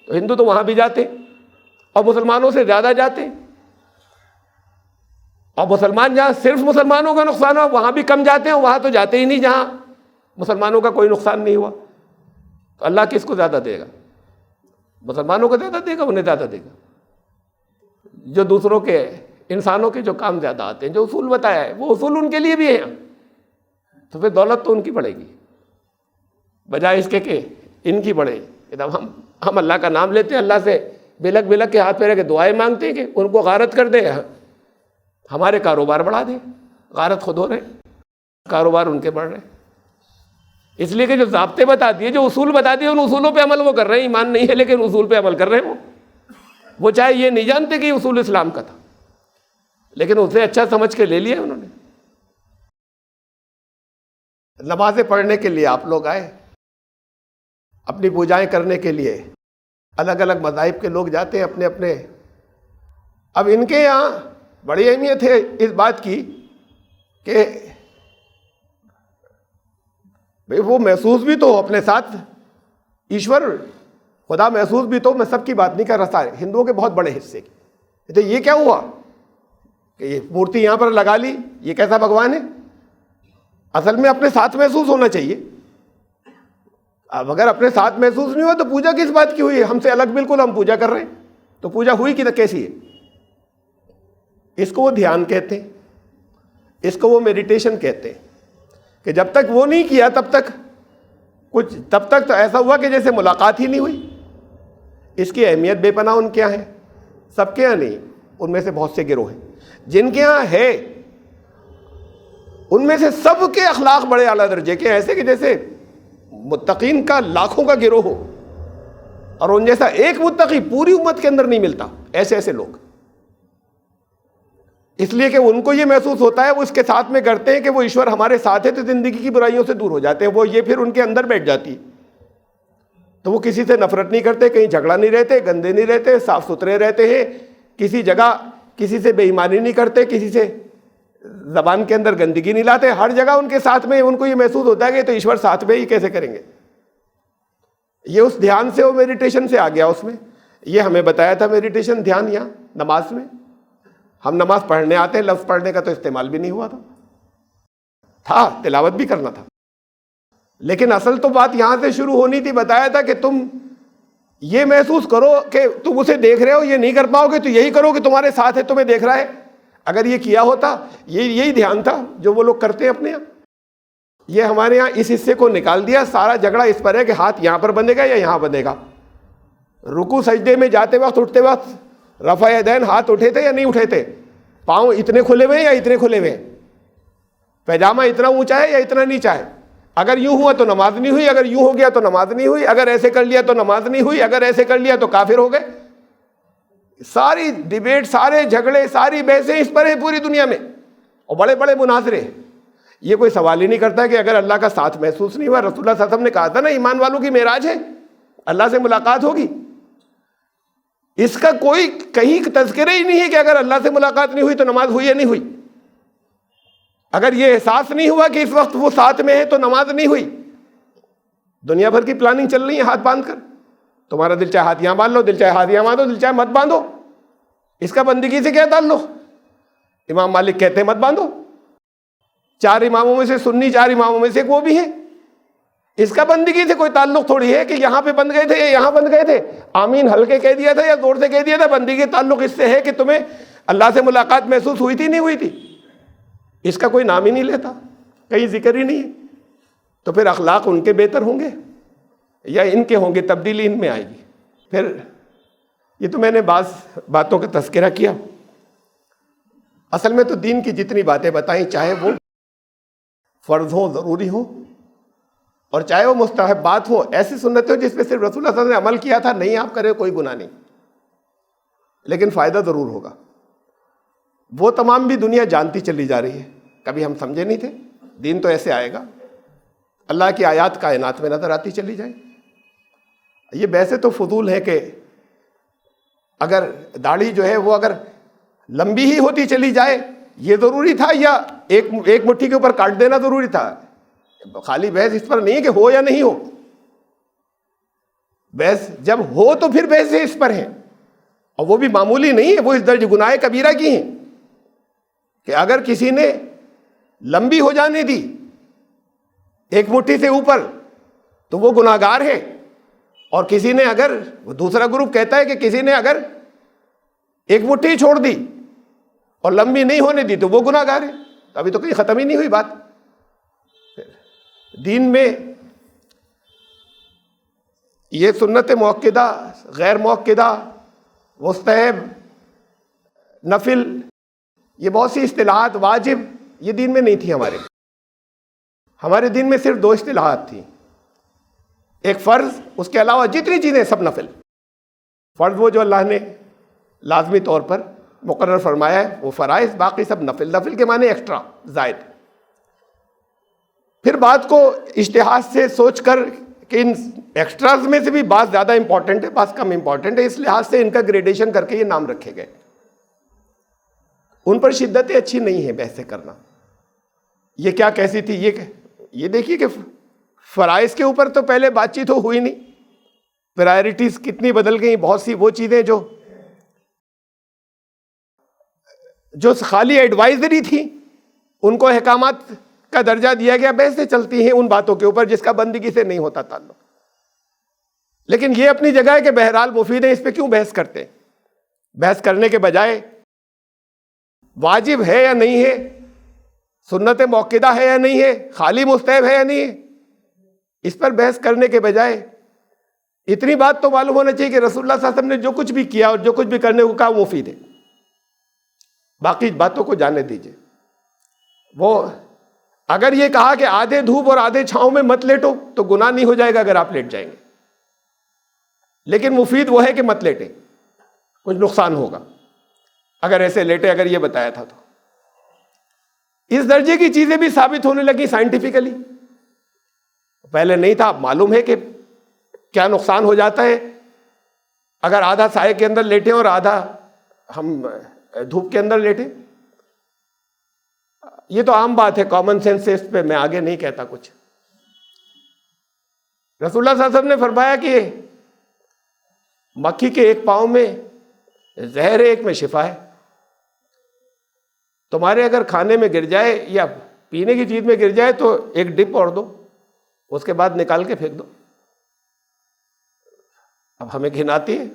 تو ہندو تو وہاں بھی جاتے ہیں اور مسلمانوں سے زیادہ جاتے ہیں، اور مسلمان جہاں صرف مسلمانوں کا نقصان ہوا وہاں بھی کم جاتے ہیں، وہاں تو جاتے ہی نہیں جہاں مسلمانوں کا کوئی نقصان نہیں ہوا۔ تو اللہ کس کو زیادہ دے گا؟ مسلمانوں کو زیادہ دے گا، انہیں زیادہ دے گا جو دوسروں کے انسانوں کے جو کام زیادہ آتے ہیں، جو اصول بتایا ہے وہ اصول ان کے لیے بھی ہیں، تو پھر دولت تو ان کی بڑھے گی بجائے اس کے کہ ان کی بڑھے۔ جب ہم اللہ کا نام لیتے ہیں، اللہ سے بلک بلک کے ہاتھ پھیرے کے دعائیں مانگتے ہیں کہ ان کو غارت کر دے، ہمارے کاروبار بڑھا دے، غارت خود ہو رہے، کاروبار ان کے بڑھ رہے، اس لیے کہ جو ضابطے بتا دیے، جو اصول بتا دیے، ان اصولوں پہ عمل وہ کر رہے ہیں، ایمان نہیں ہے لیکن اصول پہ عمل کر رہے ہیں وہ چاہے یہ نہیں جانتے کہ یہ اصول اسلام کا تھا، لیکن اسے اچھا سمجھ کے لے لیا انہوں نے۔ نمازیں پڑھنے کے لیے آپ لوگ آئے، اپنی پوجائیں کرنے کے لیے الگ الگ مذاہب کے لوگ جاتے ہیں اپنے اپنے۔ اب ان کے یہاں بڑی اہمیت ہے اس بات کی کہ بھئی وہ محسوس بھی تو اپنے ساتھ ایشور خدا محسوس بھی تو، میں سب کی بات نہیں کر رہا، ہندوؤں کے بہت بڑے حصے کی۔ تو یہ کیا ہوا کہ یہ مورتی یہاں پر لگا لی، یہ کیسا بھگوان ہے؟ اصل میں اپنے ساتھ محسوس ہونا چاہیے۔ اب اگر اپنے ساتھ محسوس نہیں ہوا تو پوجا کس بات کی ہوئی ہے؟ ہم سے الگ بالکل ہم پوجا کر رہے ہیں، تو پوجا ہوئی کیسی ہے؟ اس کو وہ دھیان کہتے ہیں، اس کو وہ میڈیٹیشن کہتے ہیں، کہ جب تک وہ نہیں کیا تب تک تو ایسا ہوا کہ جیسے ملاقات ہی نہیں ہوئی۔ اس کی اہمیت بے پناہ ان کے یہاں ہے، سب کے یہاں نہیں، ان میں سے بہت سے گروہ ہیں جن کے یہاں ہے، ان میں سے سب کے اخلاق بڑے اعلیٰ درجے کے، ایسے کہ جیسے متقین کا لاکھوں کا گروہ ہو، اور ان جیسا ایک متقی پوری امت کے اندر نہیں ملتا، ایسے لوگ۔ اس لیے کہ ان کو یہ محسوس ہوتا ہے، وہ اس کے ساتھ میں کرتے ہیں کہ وہ ایشور ہمارے ساتھ ہے تو زندگی کی برائیوں سے دور ہو جاتے ہیں، وہ یہ پھر ان کے اندر بیٹھ جاتی ہے، تو وہ کسی سے نفرت نہیں کرتے، کہیں جھگڑا نہیں رہتے، گندے نہیں رہتے، صاف ستھرے رہتے ہیں، کسی جگہ کسی سے بے ایمانی نہیں کرتے، کسی سے زبان کے اندر گندگی نہیں لاتے، ہر جگہ ان کے ساتھ میں ان کو یہ محسوس ہوتا ہے کہ تو ایشور ساتھ میں ہی کیسے کریں گے۔ یہ اس دھیان سے، وہ میڈیٹیشن سے آ گیا اس میں۔ یہ ہمیں بتایا تھا میڈیٹیشن، دھیان یہاں نماز میں۔ ہم نماز پڑھنے آتے ہیں، لفظ پڑھنے کا تو استعمال بھی نہیں ہوا تھا، تلاوت بھی کرنا تھا، لیکن اصل تو بات یہاں سے شروع ہونی تھی۔ بتایا تھا کہ تم یہ محسوس کرو کہ تم اسے دیکھ رہے ہو، یہ نہیں کر پاؤ گے تو یہی کرو کہ تمہارے ساتھ ہے، تمہیں دیکھ رہا ہے۔ اگر یہ کیا ہوتا، یہی دھیان تھا جو وہ لوگ کرتے ہیں اپنے یہاں۔ یہ ہمارے یہاں اس حصے کو نکال دیا، سارا جھگڑا اس پر ہے کہ ہاتھ یہاں پر بندھے گا یا یہاں بندھے گا۔ رکوع سجدے میں جاتے وقت، اٹھتے وقت رفع یدین ہاتھ اٹھے تھے یا نہیں اٹھے تھے؟ پاؤں اتنے کھلے ہوئے ہیں یا اتنے کھلے ہوئے ہیں؟ پیجامہ اتنا اونچا ہے یا اتنا نیچا ہے؟ اگر یوں ہوا تو نماز نہیں ہوئی، اگر یوں ہو گیا تو نماز نہیں ہوئی، اگر ایسے کر لیا تو نماز نہیں ہوئی، اگر ایسے کر لیا تو کافر ہو گئے۔ ساری ڈیبیٹ، سارے جھگڑے، ساری بحثیں اس پر ہیں پوری دنیا میں، اور بڑے بڑے مناظرے۔ یہ کوئی سوال ہی نہیں کرتا کہ اگر اللہ کا ساتھ محسوس نہیں ہوا، رسول اللہ صلی اللہ علیہ وسلم نے کہا تھا نا، ایمان والوں کی معراج ہے، اللہ سے ملاقات ہوگی، اس کا کوئی کہیں تذکرہ ہی نہیں ہے کہ اگر اللہ سے ملاقات نہیں ہوئی تو نماز ہوئی یا نہیں ہوئی۔ اگر یہ احساس نہیں ہوا کہ اس وقت وہ ساتھ میں ہے تو نماز نہیں ہوئی۔ دنیا بھر کی پلاننگ چل رہی ہے ہاتھ باندھ کر، تمہارا دل چاہے ہاتھ یہاں باندھ لو، دل چاہے ہاتھ یہاں باندھو، دل چاہے مت باندھو، اس کا بندگی سے کیا تعلق؟ امام مالک کہتے ہیں مت باندھو، 4 اماموں میں سے سنی 4 اماموں میں سے ایک وہ بھی ہیں، اس کا بندگی سے کوئی تعلق تھوڑی ہے کہ یہاں پہ بند گئے تھے یا یہاں بند گئے تھے، آمین ہلکے کہہ دیا تھا یا زور سے کہہ دیا تھا۔ بندگی کا تعلق اس سے ہے کہ تمہیں اللہ سے ملاقات محسوس ہوئی تھی نہیں ہوئی تھی، اس کا کوئی نام ہی نہیں لیتا، کہیں ذکر ہی نہیں ہے۔ تو پھر اخلاق ان کے بہتر ہوں گے یا ان کے ہوں گے؟ تبدیلی ان میں آئے گی۔ پھر یہ تو میں نے بعض باتوں کا تذکرہ کیا، اصل میں تو دین کی جتنی باتیں بتائیں، چاہے وہ فرض ہوں، ضروری ہوں، اور چاہے وہ مستحبات ہوں، ایسی سنتیں ہوں جس پہ صرف رسول اللہ صلی اللہ علیہ وسلم نے عمل کیا تھا، نہیں آپ کرے کوئی گناہ نہیں، لیکن فائدہ ضرور ہوگا۔ وہ تمام بھی دنیا جانتی چلی جا رہی ہے، کبھی ہم سمجھے نہیں تھے، دین تو ایسے آئے گا، اللہ کی آیات کائنات میں نظر آتی چلی جائے۔ یہ ویسے تو فضول ہے کہ اگر داڑھی جو ہے وہ اگر لمبی ہی ہوتی چلی جائے یہ ضروری تھا، یا ایک مٹھی کے اوپر کاٹ دینا ضروری تھا؟ خالی بحث اس پر نہیں ہے کہ ہو یا نہیں ہو، بحث جب ہو تو پھر بحث اس پر ہے، اور وہ بھی معمولی نہیں ہے، وہ اس درجہ گناہ کبیرہ کی ہیں کہ اگر کسی نے لمبی ہو جانے دی ایک مٹھی سے اوپر تو وہ گناہ گار ہے، اور کسی نے اگر، دوسرا گروپ کہتا ہے کہ کسی نے اگر ایک مٹھی چھوڑ دی اور لمبی نہیں ہونے دی تو وہ گناہ گار ہے۔ تو ابھی تو کہیں ختم ہی نہیں ہوئی بات۔ دین میں یہ سنت مؤکدہ، غیر مؤکدہ، مستحب، نفل، یہ بہت سی اصطلاحات، واجب، یہ دین میں نہیں تھی ہمارے دین میں صرف 2 اصطلاحات تھیں، ایک فرض، اس کے علاوہ جتنی چیزیں سب نفل۔ فرض وہ جو اللہ نے لازمی طور پر مقرر فرمایا ہے وہ فرائض، باقی سب نفل۔ نفل کے معنی ایکسٹرا، زائد۔ پھر بات کو اجتہاد سے سوچ کر کہ ان ایکسٹراز میں سے بھی بعض زیادہ امپورٹنٹ ہے، بعض کم امپورٹنٹ ہے، اس لحاظ سے ان کا گریڈیشن کر کے یہ نام رکھے گئے۔ ان پر شدتیں اچھی نہیں ہیں بحث کرنا۔ یہ کیا کیسی تھی، یہ دیکھیے کہ فرائض کے اوپر تو پہلے بات چیت ہوئی نہیں، پرائرٹیز کتنی بدل گئیں، بہت سی وہ چیزیں جو خالی ایڈوائزری تھی ان کو احکامات کا درجہ دیا گیا، بحثیں چلتی ہیں ان باتوں کے اوپر جس کا بندگی سے نہیں ہوتا تعلق۔ لیکن یہ اپنی جگہ ہے کہ بہرحال مفید ہے، اس پہ کیوں بحث کرتے ہیں؟ بحث کرنے کے بجائے واجب ہے یا نہیں ہے، سنت مؤکدہ ہے یا نہیں ہے، خالی مستحب ہے یا نہیں ہے، اس پر بحث کرنے کے بجائے اتنی بات تو معلوم ہونا چاہیے کہ رسول اللہ صلی اللہ علیہ وسلم نے جو کچھ بھی کیا اور جو کچھ بھی کرنے کو کہا وہ مفید ہے، باقی باتوں کو جانے دیجئے۔ وہ اگر یہ کہا کہ آدھے دھوپ اور آدھے چھاؤں میں مت لیٹو تو گناہ نہیں ہو جائے گا اگر آپ لیٹ جائیں گے، لیکن مفید وہ ہے کہ مت لیٹیں، کچھ نقصان ہوگا اگر ایسے لیٹے، اگر یہ بتایا تھا تو۔ اس درجے کی چیزیں بھی ثابت ہونے لگی سائنٹیفیکلی، پہلے نہیں تھا۔ معلوم ہے کہ کیا نقصان ہو جاتا ہے اگر آدھا سائے کے اندر لیٹیں اور آدھا ہم دھوپ کے اندر لیٹیں۔ یہ تو عام بات ہے، کامن سینس سے، اس پہ میں آگے نہیں کہتا کچھ۔ رسول اللہ صلی اللہ علیہ وسلم نے فرمایا کہ مکھی کے ایک پاؤں میں زہر ہے، ایک میں شفا ہے۔ تمہارے اگر کھانے میں گر جائے یا پینے کی چیز میں گر جائے تو ایک ڈپ اور دو، اس کے بعد نکال کے پھینک دو۔ اب ہمیں گھن آتی ہے،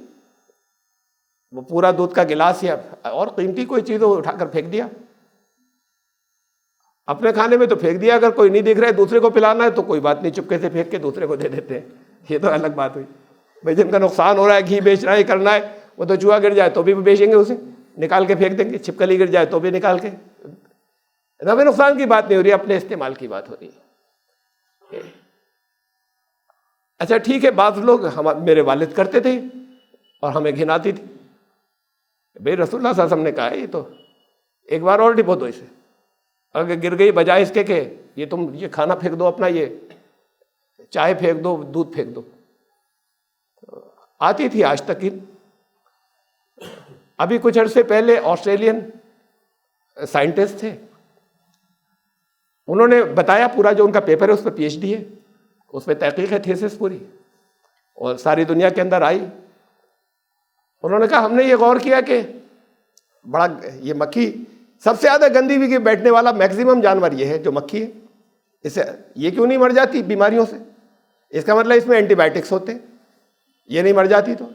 وہ پورا دودھ کا گلاس یا اور قیمتی کوئی چیز وہ اٹھا کر پھینک دیا، اپنے کھانے میں تو پھینک دیا، اگر کوئی نہیں دیکھ رہا ہے دوسرے کو پلانا ہے تو کوئی بات نہیں، چپکے سے پھینک کے دوسرے کو دے دیتے ہیں۔ یہ تو الگ بات ہوئی بھائی، جن کا نقصان ہو رہا ہے، گھی بیچ رہا ہے، کرنا ہے، وہ تو چوہا گر جائے تو بھی بیچیں گے، اسے نکال کے پھینک دیں گے، چھپکلی گر جائے تو بھی نکال کے۔ نفع نقصان کی بات نہیں ہو رہی، اپنے استعمال کی بات ہو رہی ہے۔ اچھا ٹھیک ہے، بعض لوگ میرے والد کرتے تھے اور ہمیں گھن آتی تھی، بھائی رسول اللہ صلی اللہ علیہ وسلم نے کہا ہے یہ تو ایک بار اور ڈبو دو اسے، اگر گر گئی بجائے اس کے کہ یہ تم یہ کھانا پھینک دو، اپنا یہ چائے پھینک دو، دودھ پھینک دو، آتی تھی آج تک۔ ابھی کچھ عرصے پہلے آسٹریلین سائنٹسٹ تھے، انہوں نے بتایا پورا جو ان کا پیپر ہے اس پہ پی ایچ ڈی ہے، اس پہ تحقیق ہے، تھیسس پوری، اور ساری دنیا کے اندر آئی۔ انہوں نے کہا ہم نے یہ غور کیا کہ بڑا یہ مکھی سب سے زیادہ گندی بھی بیٹھنے والا میکسیمم جانور یہ ہے جو مکھی ہے، اسے یہ کیوں نہیں مر جاتی بیماریوں سے؟ اس کا مطلب اس میں اینٹی بائیوٹکس ہوتے ہیں، یہ نہیں مر جاتی تو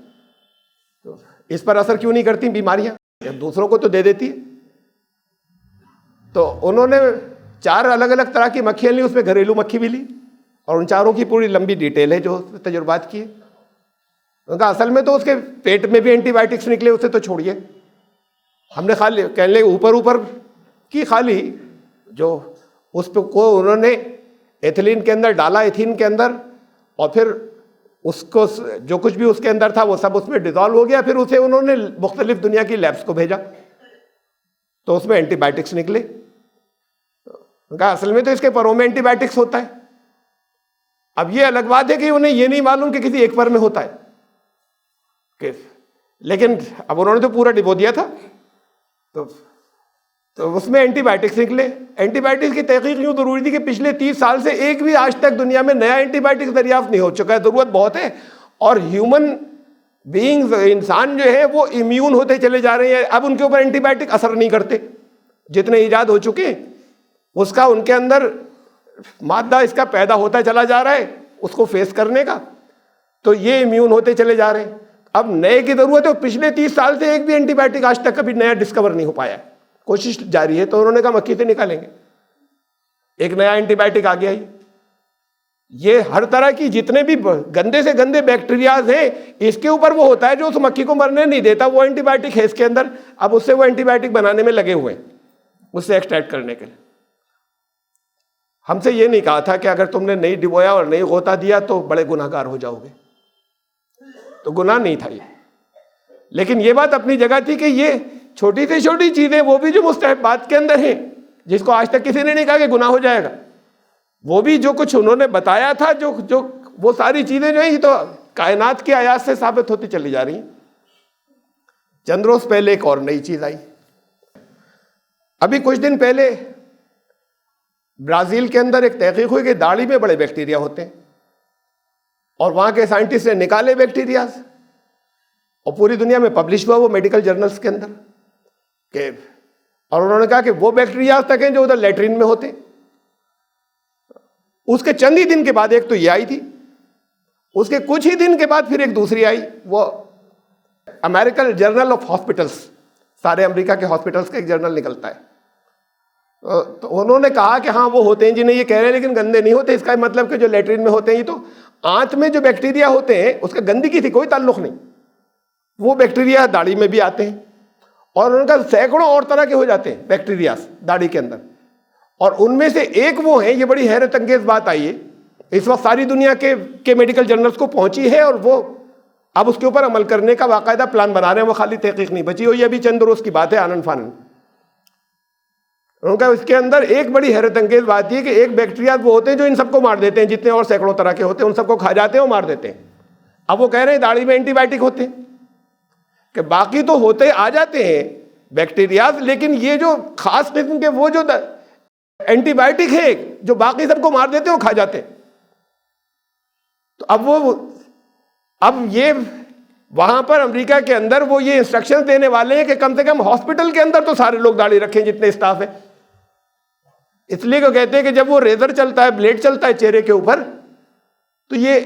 اس پر اثر کیوں نہیں کرتی بیماریاں، دوسروں کو تو دے دیتی ہے۔ تو انہوں نے 4 الگ الگ طرح کی مکھیاں لی، اس میں گھریلو مکھی بھی لی، اور ان چاروں کی پوری لمبی ڈیٹیل ہے جو تجربات کی ہے۔ ان کا اصل میں تو اس کے پیٹ میں بھی اینٹی بائیوٹکس نکلے، اسے تو چھوڑیے، ہم نے خالی کہنے اوپر کی خالی جو اس پہ کو انہوں نے ایتھلین کے اندر ڈالا، ایتھین کے اندر، اور پھر اس کو جو کچھ بھی اس کے اندر تھا وہ سب اس میں ڈیزالو ہو گیا. پھر اسے انہوں نے مختلف دنیا کی لیبس کو بھیجا تو اس میں اینٹی بائیوٹکس نکلے. کہا اصل میں تو اس کے پروں میں اینٹی بائیوٹکس ہوتا ہے. اب یہ الگ بات ہے کہ انہیں یہ نہیں معلوم کہ کسی ایک پر میں ہوتا ہے، لیکن اب انہوں نے تو پورا ڈبو دیا تھا. تو اس میں اینٹی بائیوٹکس نکلے. اینٹی بائیوٹکس کی تحقیق یوں ضروری تھی کہ پچھلے 30 سال سے ایک بھی آج تک دنیا میں نیا اینٹی بائیوٹکس دریافت نہیں ہو چکا ہے. ضرورت بہت ہے. اور ہیومن بینگز، انسان جو ہے وہ امیون ہوتے چلے جا رہے ہیں. اب ان کے اوپر اینٹی بائیوٹک اثر نہیں کرتے. جتنے ایجاد ہو چکے اس کا ان کے اندر مادہ اس کا پیدا ہوتا چلا جا رہا ہے اس کو فیس کرنے کا، تو یہ امیون ہوتے چلے جا رہے ہیں. اب نئے کی ضرورت ہے. پچھلے 30 سال سے ایک بھی اینٹی بائیوٹک آج تک کبھی نیا ڈسکور نہیں ہو پایا ہے. کوشش جاری ہے. تو انہوں نے کہا مکھی سے نکالیں گے، ایک نیا اینٹی بائیوٹک آ گیا. یہ ہر طرح کی جتنے بھی گندے سے گندے بیکٹیریاز ہیں اس کے اوپر وہ ہوتا ہے جو اس مکھی کو مرنے نہیں دیتا. وہ اینٹی بائیوٹک ہے اس کے اندر. اب اس سے وہ اینٹی بائیوٹک بنانے میں لگے ہوئے ہیں، اس سے ایکسٹریکٹ کرنے کے لیے. ہم سے یہ نہیں کہا تھا کہ اگر تم نے نہیں ڈبویا اور نہیں غوطہ دیا تو بڑے گناہ گار ہو جاؤ گے. تو گناہ نہیں تھا یہ. لیکن یہ بات اپنی جگہ تھی کہ یہ چھوٹی سے چھوٹی چیزیں وہ بھی جو مستحبات کے اندر ہیں، جس کو آج تک کسی نے نہیں کہا کہ گناہ ہو جائے گا، وہ بھی جو کچھ انہوں نے بتایا تھا، جو وہ ساری چیزیں جو ہیں یہ تو کائنات کی آیات سے ثابت ہوتی چلی جا رہی ہیں. چند روز پہلے ایک اور نئی چیز آئی. ابھی کچھ دن پہلے برازیل کے اندر ایک تحقیق ہوئی کہ داڑھی میں بڑے بیکٹیریا ہوتے ہیں، اور وہاں کے سائنٹسٹ نے نکالے بیکٹیریاز اور پوری دنیا میں پبلش ہوا وہ میڈیکل جرنلز کے اندر کہ، اور انہوں نے کہا کہ وہ بیکٹیریاز تک ہیں جو ادھر لیٹرین میں ہوتے ہیں. اس کے چند ہی دن کے بعد ایک تو یہ آئی تھی، اس کے کچھ ہی دن کے بعد پھر ایک دوسری آئی. وہ امریکن جرنل آف ہاسپٹلس، سارے امریکہ کے ہاسپٹلس کا ایک جرنل نکلتا ہے. تو انہوں نے کہا کہ ہاں وہ ہوتے ہیں جنہیں یہ کہہ رہے ہیں لیکن گندے نہیں ہوتے. اس کا مطلب کہ جو لیٹرین میں ہوتے ہیں، یہ تو آنت میں جو بیکٹیریا ہوتے ہیں اس کا گندگی سے کوئی تعلق نہیں. وہ بیکٹیریا داڑھی میں بھی آتے ہیں، اور ان کا سینکڑوں اور طرح کے ہو جاتے ہیں بیکٹیریاز داڑھی کے اندر. اور ان میں سے ایک وہ ہیں، یہ بڑی حیرت انگیز بات آئی ہے، اس وقت ساری دنیا کے میڈیکل جرنلز کو پہنچی ہے، اور وہ اب اس کے اوپر عمل کرنے کا باقاعدہ پلان بنا رہے ہیں. وہ خالی تحقیق نہیں بچی ہوئی، ابھی چند روز کی بات ہے آنن فانن. ان کا اس کے اندر ایک بڑی حیرت انگیز بات یہ کہ ایک بیکٹیریا وہ ہوتے ہیں جو ان سب کو مار دیتے ہیں، جتنے اور سینکڑوں طرح کے ہوتے ہیں ان سب کو کھا جاتے ہیں اور مار دیتے ہیں. اب وہ کہہ رہے ہیں داڑھی میں اینٹی بائیوٹک ہوتے ہیں، کہ باقی تو ہوتے آ جاتے ہیں بیکٹیریاز، لیکن یہ جو خاص قسم کے وہ جو اینٹی بائیوٹک ہے جو باقی سب کو مار دیتے ہیں وہ کھا جاتے ہیں. تو اب یہ وہاں پر امریکہ کے اندر وہ یہ انسٹرکشن دینے والے ہیں کہ کم سے کم ہاسپٹل کے اندر تو سارے لوگ داڑھی رکھیں جتنے اسٹاف ہیں. اس لیے کہ کہتے ہیں کہ جب وہ ریزر چلتا ہے، بلیڈ چلتا ہے چہرے کے اوپر، تو یہ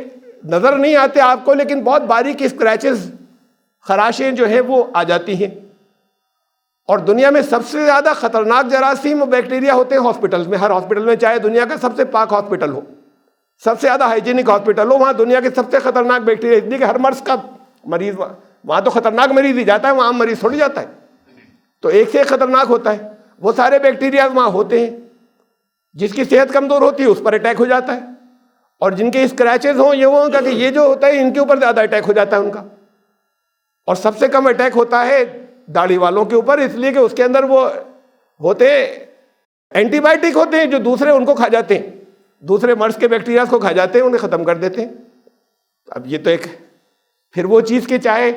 نظر نہیں آتے آپ کو، لیکن بہت باریک اسکریچز، خراشیں جو ہیں وہ آ جاتی ہیں. اور دنیا میں سب سے زیادہ خطرناک جراثیم و بیکٹیریا ہوتے ہیں ہاسپٹلز میں. ہر ہاسپٹل میں، چاہے دنیا کا سب سے پاک ہاسپٹل ہو، سب سے زیادہ ہائیجینک ہاسپٹل ہو، وہاں دنیا کے سب سے خطرناک بیکٹیریا، اس لیے کہ ہر مرض کا مریض وہاں تو خطرناک مریض ہی جاتا ہے، وہاں عام مریض تھوڑی جاتا ہے. تو ایک سے ایک خطرناک ہوتا ہے. وہ سارے بیکٹیریاز وہاں ہوتے ہیں. جس کی صحت کمزور ہوتی ہے اس پر اٹیک ہو جاتا ہے، اور جن کے اسکریچز ہوں یہ جو ہوتا ہے ان کے اوپر زیادہ اٹیک ہو جاتا ہے ان کا. اور سب سے کم اٹیک ہوتا ہے داڑھی والوں کے اوپر، اس لیے کہ اس کے اندر وہ ہوتے اینٹی بائیوٹک ہوتے ہیں جو دوسرے ان کو کھا جاتے ہیں، دوسرے مرض کے بیکٹیریاز کو کھا جاتے ہیں، انہیں ختم کر دیتے ہیں. اب یہ تو ایک پھر وہ چیز کہ چاہے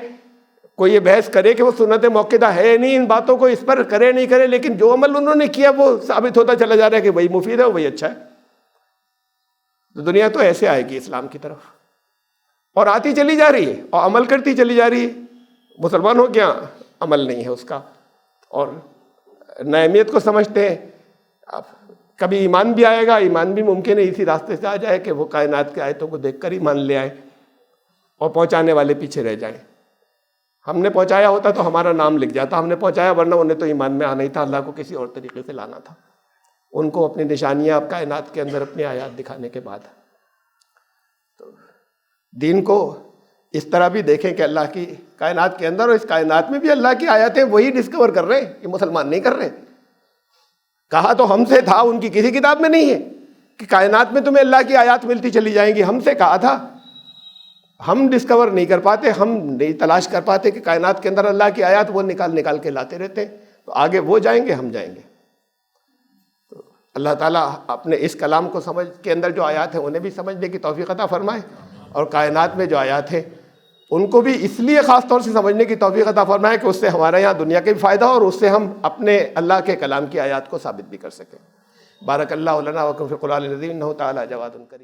کوئی یہ بحث کرے کہ وہ سنت موقدہ ہے نہیں، ان باتوں کو اس پر کرے نہیں کرے، لیکن جو عمل انہوں نے کیا وہ ثابت ہوتا چلا جا رہا ہے کہ وہی مفید ہے، وہی اچھا ہے. تو دنیا تو ایسے آئے گی اسلام کی طرف، اور آتی چلی جا رہی ہے اور عمل کرتی چلی جا رہی ہے. مسلمانوں کے یہاں عمل نہیں ہے اس کا، اور نہ اہمیت کو سمجھتے ہیں. اب کبھی ایمان بھی آئے گا، ایمان بھی ممکن ہے اسی راستے سے آ جائے کہ وہ کائنات کے آیتوں کو دیکھ کر ایمان لے آئے، اور پہنچانے والے پیچھے رہ جائیں. ہم نے پہنچایا ہوتا تو ہمارا نام لکھ جاتا، ہم نے پہنچایا، ورنہ انہیں تو ایمان میں آنا ہی تھا، اللہ کو کسی اور طریقے سے لانا تھا. ان کو اپنی نشانیاں اب کائنات کے اندر اپنی آیات دکھانے کے بعد. تو دین کو اس طرح بھی دیکھیں کہ اللہ کی کائنات کے اندر، اور اس کائنات میں بھی اللہ کی آیاتیں وہی ڈسکور کر رہے ہیں، یہ مسلمان نہیں کر رہے. کہا تو ہم سے تھا، ان کی کسی کتاب میں نہیں ہے، کہ کائنات میں تمہیں اللہ کی آیات ملتی چلی جائیں گی. ہم سے کہا تھا, ہم ڈسکور نہیں کر پاتے, ہم نہیں تلاش کر پاتے کہ کائنات کے اندر اللہ کی آیات وہ نکال کے لاتے رہتے ہیں. تو آگے وہ جائیں گے, ہم جائیں گے. تو اللہ تعالیٰ اپنے اس کلام کو سمجھ کے اندر جو آیات ہیں انہیں بھی سمجھنے کی توفیق عطا فرمائے, اور کائنات میں جو آیات ہیں ان کو بھی اس لیے خاص طور سے سمجھنے کی توفیق عطا فرمائے کہ اس سے ہمارے یہاں دنیا کا بھی فائدہ ہو, اور اس سے ہم اپنے اللہ کے کلام کی آیات کو ثابت بھی کر سکیں. بارک اللہ لنا وکم فی القرآن العظیم انہ تعالی جواد کریم.